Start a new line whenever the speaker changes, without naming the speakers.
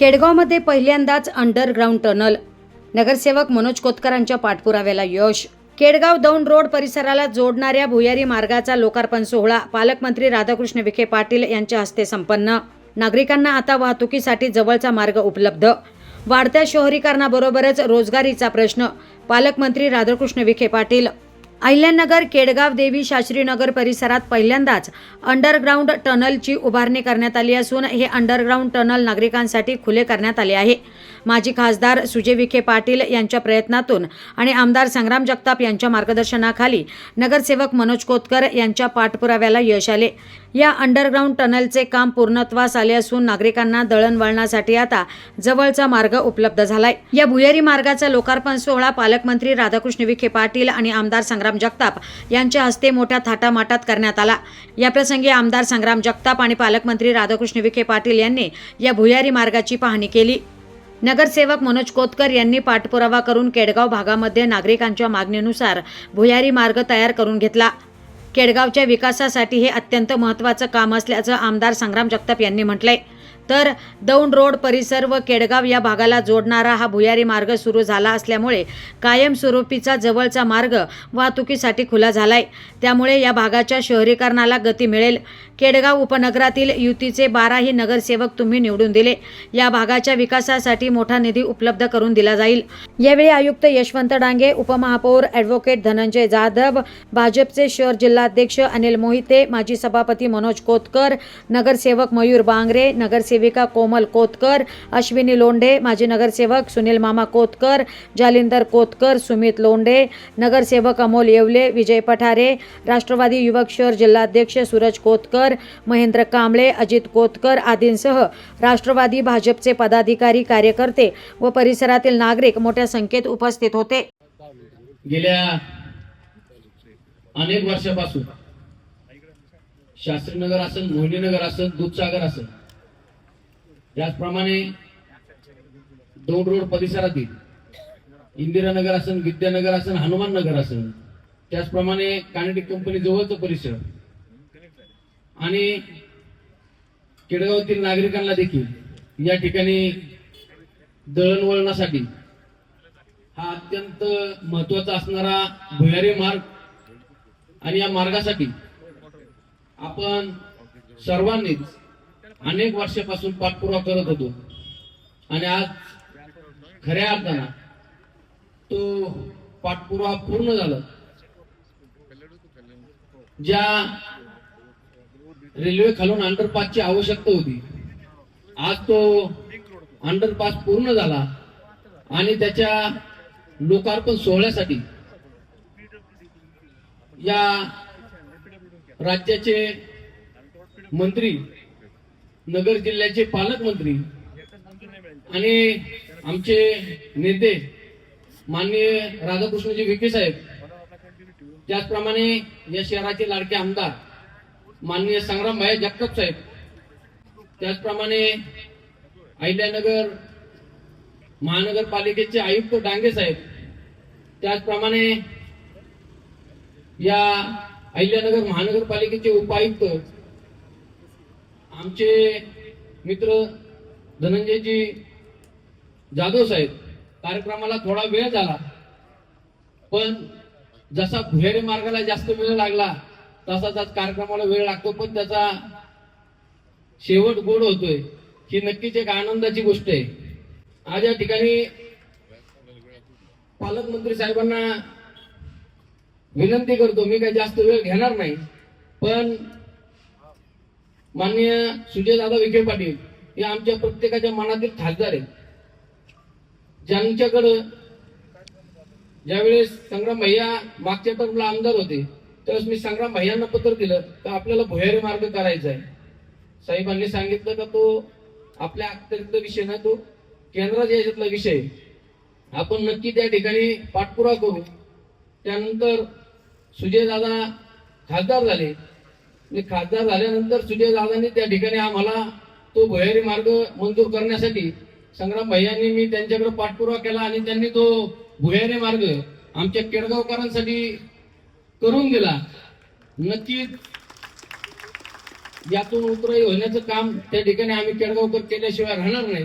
केडगावमध्ये पहिल्यांदाच underground tunnel. नगरसेवक मनोज कोतकरांच्या पाठपुराव्याला यश. Kedgaon Daund road परिसराला जोडणाऱ्या भुयारी मार्गाचा लोकार्पण सोहळा पालकमंत्री राधाकृष्ण विखे पाटील यांच्या हस्ते संपन्न. नागरिकांना आता वाहतुकीसाठी जवळचा मार्ग उपलब्ध. वाढत्या शहरीकरणाबरोबरच रोजगारीचा प्रश्न. पालकमंत्री राधाकृष्ण विखे पाटील. अहिल्यानगर केडगाव देवी शास्त्रीनगर परिसरात पहिल्यांदाच अंडरग्राऊंड टनलची उभारणी करण्यात आली असून हे अंडरग्राऊंड टनल नागरिकांसाठी खुले करण्यात आले आहे. माजी खासदार सुजय विखे पाटील यांच्या प्रयत्नातून आणि आमदार संग्राम जगताप यांच्या मार्गदर्शनाखाली नगरसेवक मनोज कोतकर यांच्या पाठपुराव्याला यश आले. या अंडरग्राऊंड टनलचे काम पूर्णत्वास आले असून नागरिकांना दळणवळणासाठी आता जवळचा मार्ग उपलब्ध झालाय. या भुयारी मार्गाचा लोकार्पण सोहळा पालकमंत्री राधाकृष्ण विखे पाटील आणि आमदार संग्राम जगताप यांच्या हस्ते मोठ्या थाटामाटात करण्यात आला. याप्रसंगी आमदार संग्राम जगताप आणि पालकमंत्री राधाकृष्ण विखे पाटील यांनी या भुयारी मार्गाची पाहणी केली. नगरसेवक मनोज कोतकर यांनी पाठपुरावा करून केडगाव भागामध्ये नागरिकांच्या मागणीनुसार भुयारी मार्ग तयार करून घेतला. केडगावच्या विकासासाठी हे अत्यंत महत्त्वाचं काम असल्याचं आमदार संग्राम जगताप यांनी म्हटलंय. तर दौंड रोड परिसर व केडगाव या भागाला जोडणारा हा भुयारी मार्ग सुरू झाला असल्यामुळे कायमस्वरूपीचा जवळचा मार्ग वाहतुकीसाठी खुला झालाय. त्यामुळे या भागाच्या शहरीकरणाला गती मिळेल. केडगाव उपनगरातील युतीचे 12ही नगरसेवक तुम्ही निवडून दिले. या भागाच्या विकासासाठी मोठा निधी उपलब्ध करून दिला जाईल. यावेळी आयुक्त यशवंत डांगे, उपमहापौर ॲडव्होकेट धनंजय जाधव, भाजपचे शहर जिल्हाध्यक्ष अनिल मोहिते, माजी सभापती मनोज कोतकर, नगरसेवक मयूर बांगरे, नगरसेविका कोमल कोतकर, अश्विनी लोंढे, माजी नगरसेवक सुनील मामा कोतकर, जालिंदर कोतकर, सुमित लोंढे, नगरसेवक अमोल येवले, विजय पठारे, राष्ट्रवादी युवक शहर जिल्हाध्यक्ष सूरज कोतकर, महेंद्र कांबळे, अजित कोतकर आदींसह राष्ट्रवादी भाजपचे पदाधिकारी, कार्यकर्ते व परिसरातील नागरिक मोठ्या संख्येत उपस्थित होते.
गेल्या अनेक वर्षापासून शास्त्रीनगर असेल, मोहिनीनगर असेल, दूधसागर असेल, त्याचप्रमाणे दौंड रोड परिसरातील इंदिरानगर असेल, विद्यानगर असेल, हनुमान नगर असेल, त्याचप्रमाणे कानेटिक कंपनी जवळचा परिसर आणि केडगावातील नागरिकांना देखील या ठिकाणी दळणवळणासाठी हा अत्यंत महत्वाचा असणारा भुयारी मार्ग आणि या मार्गासाठी आपण सर्वांनीच अनेक वर्षापासून पाठपुरावा करत होतो आणि आज खऱ्या अर्थानं तो पाठपुरावा पूर्ण झाला. ज्या रेल्वे खालून अंडरपासची आवश्यकता होती, आज तो अंडरपास पूर्ण झाला आणि त्याच्या लोकार्पण सोहळ्यासाठी या राज्याचे मंत्री, नगर जिल्ह्याचे पालकमंत्री आणि आमचे नेते माननीय राधाकृष्णजी विखे साहेब, त्याचप्रमाणे या शहराचे लाडके आमदार माननीय संग्राम भाई जगताप साहेब, त्याचप्रमाणे अहिल्यानगर महानगरपालिकेचे आयुक्त डांगे साहेब, त्याचप्रमाणे या अहिल्यानगर महानगरपालिकेचे उपायुक्त आमचे मित्र धनंजयजी जाधव साहेब. कार्यक्रमाला थोडा वेळ झाला, पण जसा भुयारी मार्गाला जास्त वेळ लागला तसा कार्यक्रमाला वेळ लागतो, पण त्याचा शेवट गोड होतोय ही नक्कीच एक आनंदाची गोष्ट आहे. आज या ठिकाणी पालकमंत्री साहेबांना विनंती करतो, मी काही जास्त वेळ घेणार नाही, पण माननीय सुजयदादा विखे पाटील हे आमच्या प्रत्येकाच्या मनातील खासदार आहेत, ज्यांच्याकडं ज्यावेळेस संग्राम भैया मागच्या टर्मला आमदार होते त्यावेळेस मी संग्राम भैयांना पत्र दिलं तर आपल्याला भुयारी मार्ग करायचा आहे. साहेबांनी सांगितलं का तो आपल्या अखत्यारीतला विषय नाही, तो केंद्राच्या याच्यातला विषय, आपण नक्की त्या ठिकाणी पाठपुरावा करू. त्यानंतर सुजयदादा खासदार झाले. खासदार झाल्यानंतर सुजयदादांनी त्या ठिकाणी आम्हाला तो भुयारी मार्ग मंजूर करण्यासाठी संग्राम भैयांनी मी त्यांच्याकडे पाठपुरावा केला आणि त्यांनी तो भुयारी मार्ग आमच्या केडगावकरांसाठी करून दिला. नक्कीच यातून उतराई होण्याचं काम त्या ठिकाणी आम्ही केडगावकर केल्याशिवाय राहणार नाही.